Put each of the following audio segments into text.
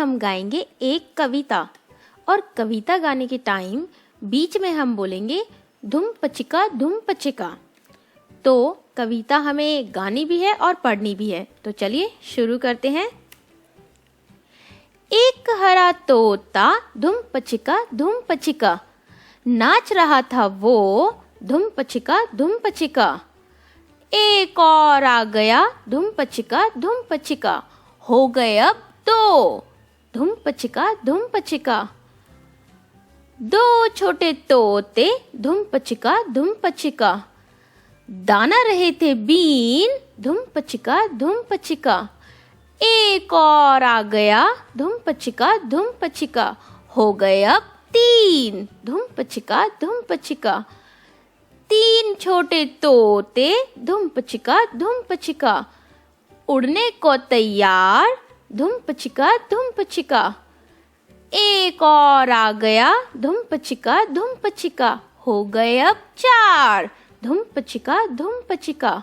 हम गाएंगे एक कविता और कविता गाने के टाइम बीच में हम बोलेंगे धुम पचिका। तो कविता हमें गानी भी है और पढ़नी भी है। तो चलिए शुरू करते हैं। एक हरा तोता धुम पचिका नाच रहा था वो धुम पचिका। एक और आ गया धुम पचिका हो गए अब दो धुम पचिका। दो छोटे तोते धुम पचिका दाना रहे थे बीन धुम पचिका। एक और आ गया धुम पचिका हो गए अब तीन धुम पचिका। तीन छोटे तोते धुम पचिका उड़ने को तैयार धुम पचिका। एक और आ गया धुम पचिका हो गए अब चार धुम पचिका।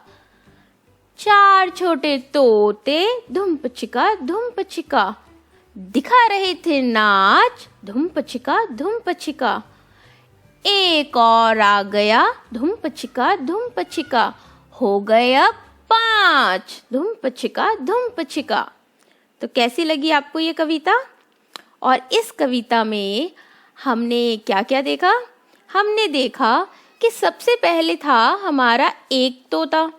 चार छोटे तोते धुम पचिका दिखा रहे थे नाच धुम पचिका। एक और आ गया धुम पचिका हो गए अब पांच धुम पचिका। तो कैसी लगी आपको ये कविता? और इस कविता में हमने क्या क्या देखा? हमने देखा कि सबसे पहले था हमारा एक तोता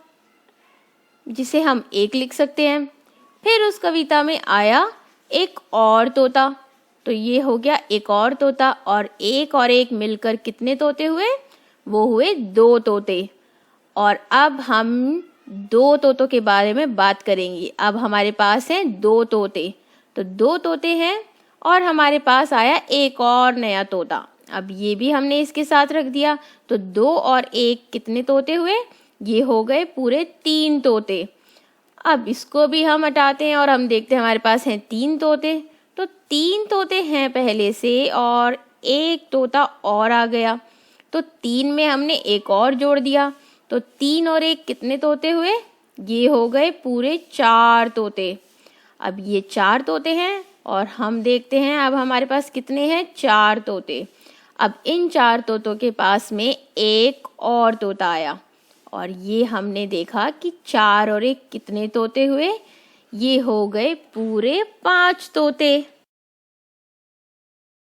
जिसे हम एक लिख सकते हैं। फिर उस कविता में आया एक और तोता, तो ये हो गया एक और तोता, और एक मिलकर कितने तोते हुए? वो हुए दो तोते। और अब हम दो तोतों के बारे में बात करेंगे। अब हमारे पास हैं दो तोते, तो दो तोते हैं और हमारे पास आया एक और नया तोता। अब ये भी हमने इसके साथ रख दिया, तो दो और एक कितने तोते हुए? ये हो गए पूरे तीन तोते। अब इसको भी हम हटाते हैं और हम देखते हैं हमारे पास हैं तीन तोते। तो तीन तोते हैं पहले से और एक तोता और आ गया, तो तीन में हमने एक और जोड़ दिया, तो तीन और एक कितने तोते हुए? ये हो गए पूरे चार तोते। अब ये चार तोते हैं और हम देखते हैं अब हमारे पास कितने हैं? चार तोते। अब इन चार तोतों के पास में एक और तोता आया और ये हमने देखा कि चार और एक कितने तोते हुए? ये हो गए पूरे पांच तोते।